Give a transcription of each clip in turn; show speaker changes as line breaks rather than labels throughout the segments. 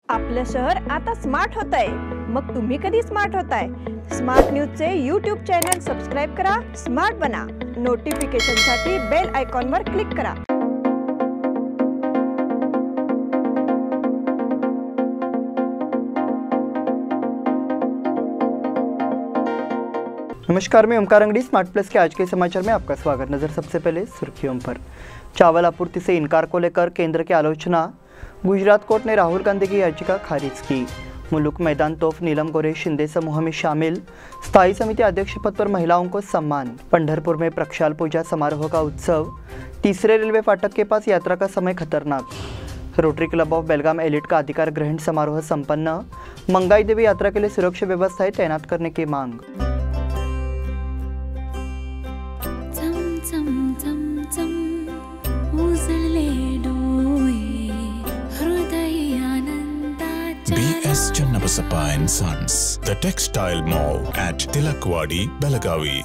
आपलं शहर आता स्मार्ट होत आहे। मग तुम्ही कधी स्मार्ट होताय? स्मार्ट न्यूजचे यूट्यूब चॅनल सबस्क्राइब करा, स्मार्ट बना। नोटिफिकेशनसाठी बेल आयकॉनवर क्लिक करा।
नमस्कार, मैं ओमकार अंगड़ी। स्मार्ट प्लस के आज के समाचार में आपका स्वागत। नजर सबसे पहले सुर्खियों पर। चावल आपूर्ति से इनकार को लेकर केंद्र की आलोचना। गुजरात कोर्ट ने राहुल गांधी की याचिका खारिज की। मुलुक मैदान तोफ नीलम गोरे शिंदे समूह में शामिल। स्थायी समिति अध्यक्ष पद पर महिलाओं को सम्मान। पंढरपुर में प्रक्षाल पूजा समारोह का उत्सव। तीसरे रेलवे फाटक के पास यात्रा का समय खतरनाक। Rotary club of Belgaum elite का अधिकार ग्रहण समारोह संपन्न। मंगाई देवी यात्रा के लिए सुरक्षा व्यवस्थाएं तैनात करने की मांग।
BS Channabasappa and Sons, the textile mall at Tilakwadi, Belagavi।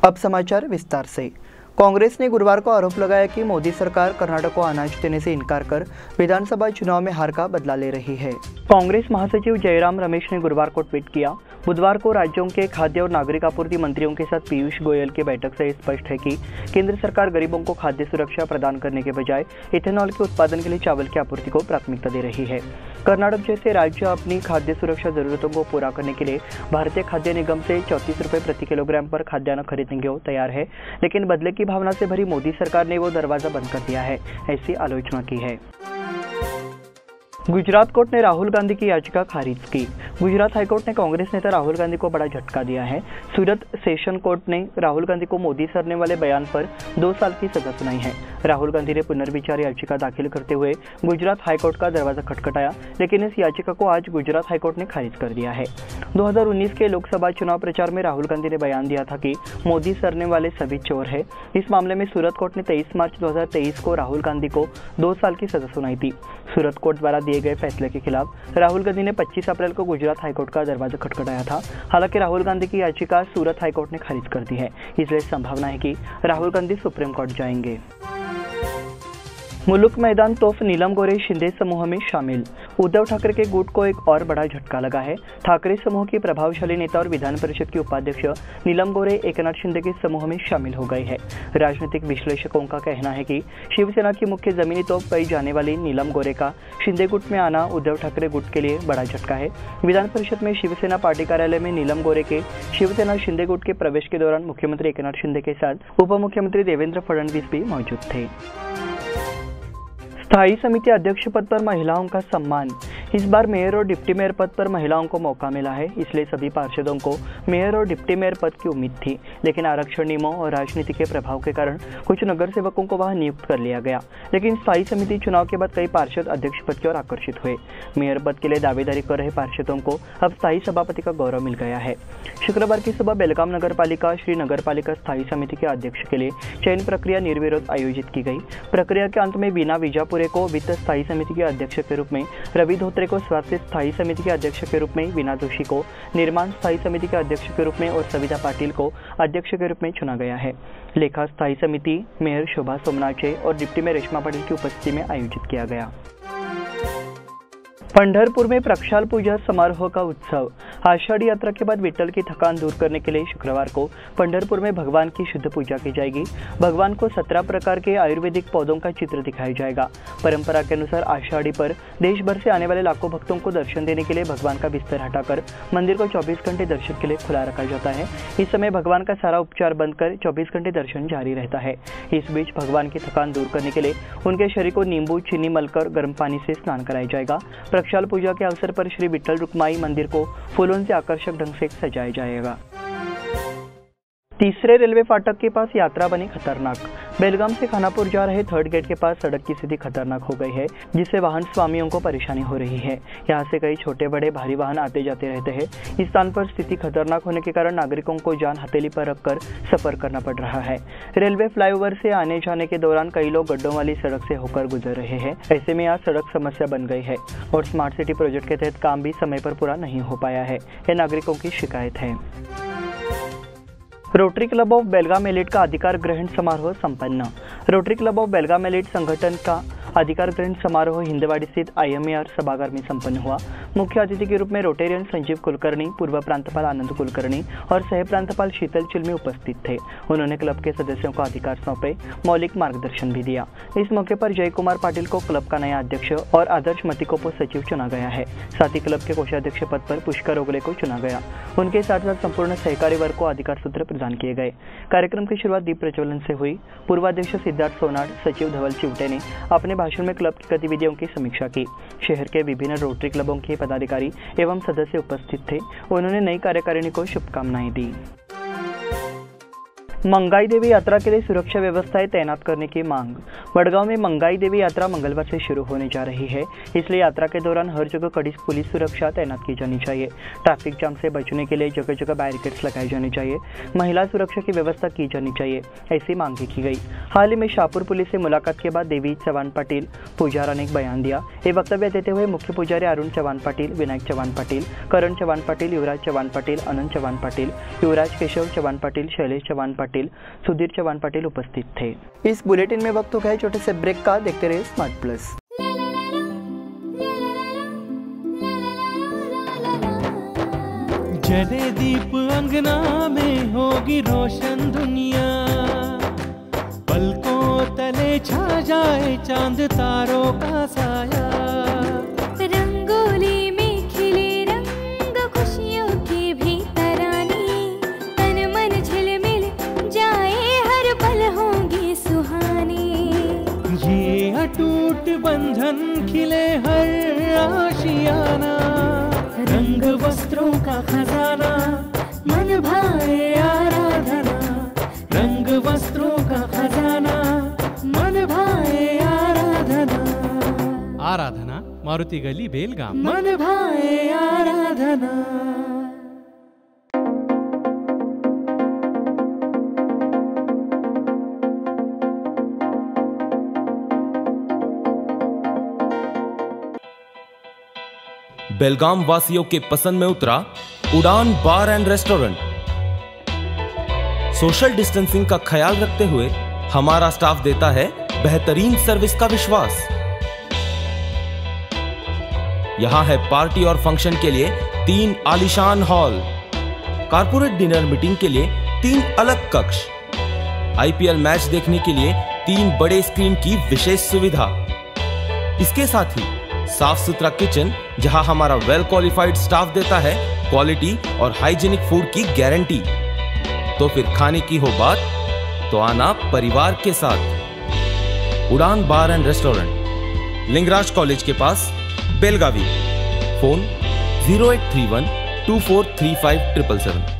अब समाचार विस्तार से। कांग्रेस ने गुरुवार को आरोप लगाया कि मोदी सरकार कर्नाटक को अनाज देने से इनकार कर विधानसभा चुनाव में हार का बदला ले रही है। कांग्रेस महासचिव जयराम रमेश ने गुरुवार को ट्वीट किया। बुधवार को राज्यों के खाद्य और नागरिक आपूर्ति मंत्रियों के साथ पीयूष गोयल की बैठक से स्पष्ट है कि केंद्र सरकार गरीबों को खाद्य सुरक्षा प्रदान करने के बजाय इथेनॉल के उत्पादन के लिए चावल की आपूर्ति को प्राथमिकता दे रही है। कर्नाटक जैसे राज्य अपनी खाद्य सुरक्षा जरूरतों को पूरा करने के लिए भारतीय खाद्य निगम से 34 रुपये प्रति किलोग्राम पर खाद्यान्न खरीदने को तैयार है, लेकिन बदले की भावना से भरी मोदी सरकार ने वो दरवाजा बंद कर दिया है, ऐसी आलोचना की है। गुजरात कोर्ट ने राहुल गांधी की याचिका खारिज की। गुजरात हाईकोर्ट ने कांग्रेस नेता राहुल गांधी को बड़ा झटका दिया है। सूरत सेशन कोर्ट ने राहुल गांधी को मोदी सरने वाले बयान पर 2 साल की सजा सुनाई है। राहुल गांधी ने पुनर्विचार याचिका दाखिल करते हुए गुजरात हाईकोर्ट का दरवाजा खटखटाया, लेकिन इस याचिका को आज गुजरात हाईकोर्ट ने खारिज कर दिया है। 2019 के लोकसभा चुनाव प्रचार में राहुल गांधी ने बयान दिया था कि मोदी सरने वाले सभी चोर है। इस मामले में सूरत कोर्ट ने 23 मार्च 2023 को राहुल गांधी को 2 साल की सजा सुनाई थी। सूरत कोर्ट द्वारा दिए गए फैसले के खिलाफ राहुल गांधी ने 25 अप्रैल को गुजरात हाईकोर्ट का दरवाजा खटखटाया था। हालांकि राहुल गांधी की याचिका सूरत हाईकोर्ट ने खारिज कर दी है, इसलिए संभावना है कि राहुल गांधी सुप्रीम कोर्ट जाएंगे। मुलुक मैदान तोफ नीलम गोरे शिंदे समूह में शामिल। उद्धव ठाकरे के गुट को एक और बड़ा झटका लगा है। ठाकरे समूह की प्रभावशाली नेता और विधान परिषद की उपाध्यक्ष नीलम गोरे एकनाथ शिंदे के समूह में शामिल हो गए हैं। राजनीतिक विश्लेषकों का कहना है कि शिवसेना की मुख्य जमीनी तोप कही जाने वाली नीलम गोरे का शिंदे गुट में आना उद्धव ठाकरे गुट के लिए बड़ा झटका है। विधान परिषद में शिवसेना पार्टी कार्यालय में नीलम गोरे के शिवसेना शिंदे गुट के प्रवेश के दौरान मुख्यमंत्री एकनाथ शिंदे के साथ उप मुख्यमंत्री देवेंद्र फडणवीस भी मौजूद थे। स्थायी समिति अध्यक्ष पद पर महिलाओं का सम्मान। इस बार मेयर और डिप्टी मेयर पद पर महिलाओं को मौका मिला है, इसलिए सभी पार्षदों को मेयर और डिप्टी मेयर पद की उम्मीद थी, लेकिन आरक्षण नियमों और राजनीति के प्रभाव के कारण कुछ नगर सेवकों को वहां नियुक्त कर लिया गया। लेकिन स्थायी समिति चुनाव के बाद कई पार्षद अध्यक्ष पद की ओर आकर्षित हुए। मेयर पद के लिए दावेदारी कर रहे पार्षदों को अब स्थायी सभापति का गौरव मिल गया है। शुक्रवार की सुबह बेलगाम नगर पालिका श्री नगर पालिका स्थायी समिति के अध्यक्ष के लिए चयन प्रक्रिया निर्विरोध आयोजित की गई। प्रक्रिया के अंत में वीना विजापुरे को वित्त स्थायी समिति के अध्यक्ष के रूप में, रवि धोत्रे को स्वास्थ्य स्थायी समिति के अध्यक्ष के रूप में, वीना जोशी को निर्माण स्थायी समिति के अध्यक्ष के रूप में और सविता पाटिल को अध्यक्ष के रूप में चुना गया है। लेखा स्थायी समिति मेयर शोभा सोमनाचे और डिप्टी मेयर रेशमा पाटिल की उपस्थिति में आयोजित किया गया। पंढरपुर में प्रक्षाल पूजा समारोह का उत्सव। आषाढ़ी यात्रा के बाद विट्ठल की थकान दूर करने के लिए शुक्रवार को पंढरपुर में भगवान की शुद्ध पूजा की जाएगी। भगवान को 17 प्रकार के आयुर्वेदिक पौधों का चित्र दिखाया जाएगा। परंपरा के अनुसार आषाढ़ी पर देश भर से आने वाले लाखों भक्तों को दर्शन देने के लिए भगवान का बिस्तर हटाकर मंदिर को 24 घंटे दर्शन के लिए खुला रखा जाता है। इस समय भगवान का सारा उपचार बंद कर 24 घंटे दर्शन जारी रहता है। इस बीच भगवान की थकान दूर करने के लिए उनके शरीर को नींबू चीनी मलकर गर्म पानी से स्नान कराया जाएगा। प्रक्षाल पूजा के अवसर पर श्री विट्ठल रुक्माई मंदिर को फूलों से आकर्षक ढंग से सजाया जाएगा। तीसरे रेलवे फाटक के पास यात्रा बनी खतरनाक। बेलगाम से खानापुर जा रहे 3rd गेट के पास सड़क की स्थिति खतरनाक हो गई है, जिससे वाहन स्वामियों को परेशानी हो रही है। यहाँ से कई छोटे बड़े भारी वाहन आते जाते रहते हैं। इस स्थान पर स्थिति खतरनाक होने के कारण नागरिकों को जान हथेली पर रखकर सफर करना पड़ रहा है। रेलवे फ्लाईओवर से आने जाने के दौरान कई लोग गड्ढों वाली सड़क से होकर गुजर रहे हैं। ऐसे में यहाँ सड़क समस्या बन गई है और स्मार्ट सिटी प्रोजेक्ट के तहत काम भी समय पर पूरा नहीं हो पाया है। यह नागरिकों की शिकायत है। Rotary club of Belgaum elite का अधिकार ग्रहण समारोह संपन्न। Rotary club of Belgaum elite संगठन का अधिकार ग्रहण समारोह हिंदवाड़ी स्थित IMAR सभागार में संपन्न हुआ। मुख्य अतिथि के रूप में रोटेरियन संजीव कुलकर्णी, पूर्व प्रांतपाल आनंद कुलकर्णी और सह प्रांतपाल शीतल चिलमी उपस्थित थे। उन्होंने क्लब के सदस्यों को अधिकार सौंपे, मौलिक मार्गदर्शन भी दिया। इस मौके पर जय कुमार पाटिल को क्लब का नया अध्यक्ष और आदर्श मतिकोपो सचिव चुना गया है। साथ ही क्लब के कोषाध्यक्ष पद पर पुष्कर ओगले को चुना गया। उनके साथ साथ संपूर्ण सहकारी वर्ग को अधिकार सूत्र प्रदान किए गए। कार्यक्रम की शुरुआत दीप प्रज्वलन से हुई। पूर्वाध्यक्ष सिद्धार्थ सोनाड, सचिव धवल चिवटे ने अपने भाषण में क्लब की गतिविधियों की समीक्षा की। शहर के विभिन्न रोटरी क्लबों के पदाधिकारी एवं सदस्य उपस्थित थे। उन्होंने नई कार्यकारिणी को शुभकामनाएं दी। मंगाई देवी यात्रा के लिए सुरक्षा व्यवस्थाएं तैनात करने की मांग। वडगांव में मंगाई देवी यात्रा मंगलवार से शुरू होने जा रही है, इसलिए यात्रा के दौरान हर जगह कड़ी पुलिस सुरक्षा तैनात की जानी चाहिए। ट्रैफिक जाम से बचने के लिए जगह जगह बैरिकेड्स लगाए जाने चाहिए। महिला सुरक्षा की व्यवस्था की जानी चाहिए, ऐसी मांग की गई। हाल ही में शाहपुर पुलिस से मुलाकात के बाद देवी चव्हाण पाटिल, पुजारा ने एक बयान दिया। ये वक्तव्य देते हुए मुख्य पुजारी अरुण चव्हाण पाटिल, विनायक चव्हाण पाटिल, करण चव्हाण पाटिल, युवराज चव्हाण पाटिल, अनंत चव्हाण पाटिल, युवराज केशव चव्हाण पाटिल, शैलेश चव्हाण पाटिल, सुधीर चव्हाण पाटिल उपस्थित थे। इस बुलेटिन में वक्त हो गया छोटे से ब्रेक का। देखते रहिए स्मार्ट प्लस।
जले दीप अंगना में होगी रोशन दुनिया, पलकों तले छा जाए चांद तारों का साया।
रंगोली में खिले रंग खुशियों की भी तरानी, तन मन झिलमिल जाए हर पल होंगी सुहानी।
ये अटूट बंधन खिले हर आशियाना, रंग वस्त्रों का खजाना मन भाए आराधना। रंग वस्त्रों का खजाना मन भाए आराधना। आराधना मारुति गली बेलगाम। मन भाए आराधना।
बेलगाम वासियों के पसंद में उतरा उड़ान बार एंड रेस्टोरेंट। सोशल डिस्टेंसिंग का ख्याल रखते हुए हमारा स्टाफ देता है बेहतरीन सर्विस का विश्वास। यहां है पार्टी और फंक्शन के लिए 3 आलीशान हॉल, कारपोरेट डिनर मीटिंग के लिए 3 अलग कक्ष, IPL मैच देखने के लिए 3 बड़े स्क्रीन की विशेष सुविधा। इसके साथ ही साफ सुथरा किचन, जहां हमारा वेल क्वालिफाइड स्टाफ देता है क्वालिटी और हाइजीनिक फूड की गारंटी। तो फिर खाने की हो बात तो आना परिवार के साथ। उड़ान बार एंड रेस्टोरेंट, लिंगराज कॉलेज के पास, बेलगावी। फोन 0831 2435 777।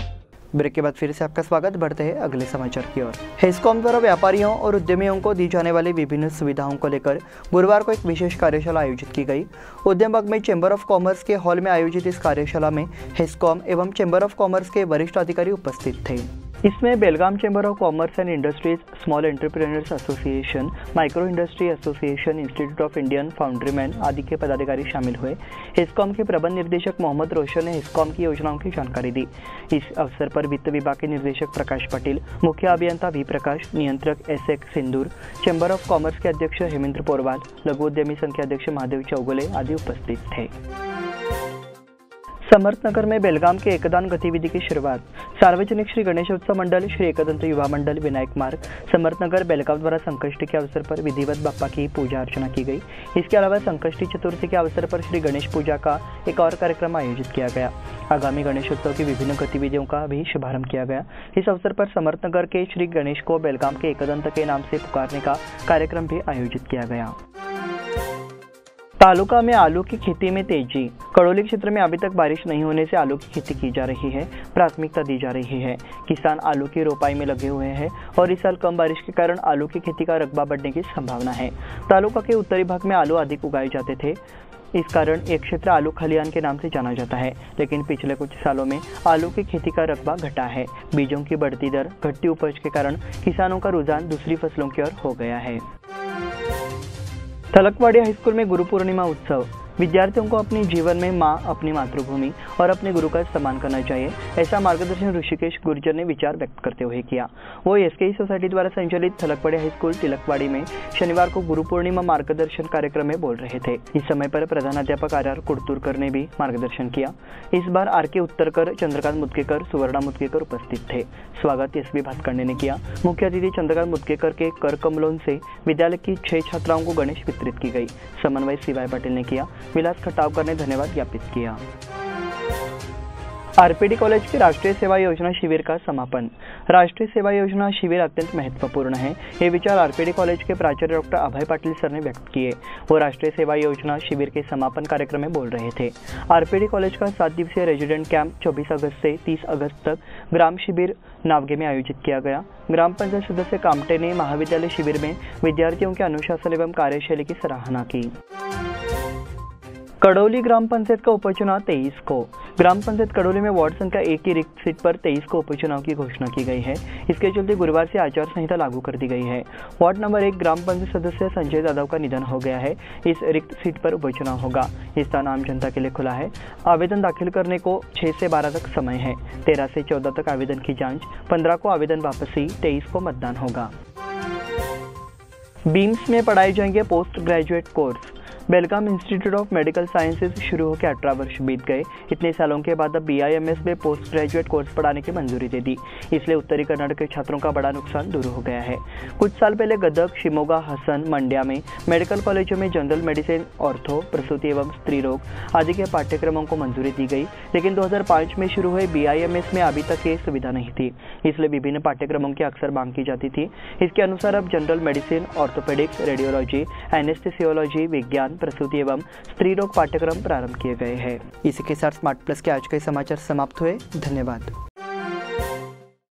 ब्रेक के बाद फिर से आपका स्वागत। बढ़ते हैं अगले समाचार की ओर। हेस्कॉम द्वारा व्यापारियों और उद्यमियों को दी जाने वाली विभिन्न सुविधाओं को लेकर गुरुवार को एक विशेष कार्यशाला आयोजित की गई। उद्यम बाग में चैम्बर ऑफ कॉमर्स के हॉल में आयोजित इस कार्यशाला में हेस्कॉम एवं चैम्बर ऑफ कॉमर्स के वरिष्ठ अधिकारी उपस्थित थे। इसमें Belgaum chamber of commerce and industries, small entrepreneurs association, micro industry association, institute of Indian foundryman आदि के पदाधिकारी शामिल हुए। हेस्कॉम के प्रबंध निर्देशक मोहम्मद रोशन ने हेस्कॉम की योजनाओं की जानकारी दी। इस अवसर पर वित्त विभाग के निर्देशक प्रकाश पाटिल, मुख्य अभियंता वी प्रकाश, नियंत्रक SX Sindoor, chamber of commerce के अध्यक्ष हेमेंद्र पोरवाल, लघु उद्यमी संघ के अध्यक्ष महादेव चौगुले आदि उपस्थित थे। समर्थनगर में बेलगाम के एकदान गतिविधि की शुरुआत। सार्वजनिक श्री गणेशोत्सव मंडल, श्री एकदंत युवा मंडल, विनायक मार्ग, समर्थनगर बेलगाम द्वारा संकष्टी के अवसर पर विधिवत बाप्पा की पूजा अर्चना की गई। इसके अलावा संकष्टी चतुर्थी के अवसर पर श्री गणेश पूजा का एक और कार्यक्रम आयोजित किया गया। आगामी गणेशोत्सव की विभिन्न गतिविधियों का भी शुभारंभ किया गया। इस अवसर पर समर्थनगर के श्री गणेश को बेलगाम के एकदंत के नाम से पुकारने का कार्यक्रम भी आयोजित किया गया। तालुका में आलू की खेती में तेजी। कड़ोली क्षेत्र में अभी तक बारिश नहीं होने से आलू की खेती की जा रही है, प्राथमिकता दी जा रही है। किसान आलू की रोपाई में लगे हुए हैं और इस साल कम बारिश के कारण आलू की खेती का रकबा बढ़ने की संभावना है। तालुका के उत्तरी भाग में आलू अधिक उगाए जाते थे, इस कारण एक क्षेत्र आलू खलियान के नाम से जाना जाता है, लेकिन पिछले कुछ सालों में आलू की खेती का रकबा घटा है। बीजों की बढ़ती दर, घटती उपज के कारण किसानों का रुझान दूसरी फसलों की ओर हो गया है। तलकवाड़ी हाईस्कूल में गुरु पूर्णिमा उत्सव। विद्यार्थियों को अपने जीवन में माँ, अपनी मातृभूमि और अपने गुरु का सम्मान करना चाहिए, ऐसा मार्गदर्शन ऋषिकेश गुर्जर ने विचार व्यक्त करते हुए किया। वो एसकेई सोसाइटी द्वारा संचालित तिलकवाड़ी हाई स्कूल तिलकवाड़ी में शनिवार को गुरु पूर्णिमा मार्गदर्शन कार्यक्रम में बोल रहे थे। इस समय पर प्रधानाध्यापक आर कुड़तुरकर ने भी मार्गदर्शन किया। इस बार आर.के. उत्तरकर, चंद्रकांत मुदकेकर, सुवर्णा मुदकेकर उपस्थित थे। स्वागत एस.बी. भातखंडे ने किया। मुख्य अतिथि चंद्रकांत मुदकेकर के कर कमलों से विद्यालय की 6 छात्राओं को गणेश वितरित की गई। समन्वय सीवाई पाटिल ने किया। विलास खटावकर ने धन्यवाद ज्ञापित किया। आरपीडी कॉलेज के राष्ट्रीय सेवा योजना शिविर का समापन। राष्ट्रीय सेवा योजना शिविर अत्यंत महत्वपूर्ण है, ये विचार आरपीडी कॉलेज के प्राचार्य डॉक्टर अभय पाटिल सर ने व्यक्त किए। वो राष्ट्रीय सेवा योजना शिविर के समापन कार्यक्रम में बोल रहे थे। आरपीडी कॉलेज का 7 दिवसीय रेजिडेंट कैंप 24 अगस्त से 30 अगस्त तक ग्राम शिविर नावगे में आयोजित किया गया। ग्राम पंचायत सदस्य कामटे ने महाविद्यालय शिविर में विद्यार्थियों के अनुशासन एवं कार्यशैली की सराहना की। कड़ौली ग्राम पंचायत का उपचुनाव 23 को। ग्राम पंचायत कड़ौली में वार्ड संख्या 1 की रिक्त सीट पर 23 को उपचुनाव की घोषणा की गई है। इसके चलते गुरुवार से आचार संहिता लागू कर दी गई है। वार्ड नंबर 1 ग्राम पंचायत सदस्य संजय यादव का निधन हो गया है। इस रिक्त सीट पर उपचुनाव होगा। इस स्थान आम जनता के लिए खुला है। आवेदन दाखिल करने को 6 से 12 तक समय है। 13 से 14 तक आवेदन की जाँच, 15 को आवेदन वापसी, 23 को मतदान होगा। बीम्स में पढ़ाए जाएंगे post graduate course. Belgaum institute of medical sciences शुरू होकर 18 वर्ष बीत गए। इतने सालों के बाद अब BIMS में पोस्ट ग्रेजुएट कोर्स पढ़ाने की मंजूरी दे दी। इसलिए उत्तरी कर्नाटक के छात्रों का बड़ा नुकसान दूर हो गया है। कुछ साल पहले गदग, शिमोगा, हसन, मंड्या में मेडिकल कॉलेजों में जनरल मेडिसिन, ऑर्थो, प्रसूति एवं स्त्री रोग आदि के पाठ्यक्रमों को मंजूरी दी गई, लेकिन 2005 में शुरू हुए BIMS में अभी तक ये सुविधा नहीं थी। इसलिए विभिन्न पाठ्यक्रमों की अक्सर मांग की जाती थी। इसके अनुसार अब general medicine, orthopaedics, radiology, anaesthesiology, विज्ञान, प्रसूति एवं स्त्री रोग पाठ्यक्रम प्रारंभ किए गए हैं। इसी के साथ स्मार्ट प्लस के आज के समाचार समाप्त हुए। धन्यवाद।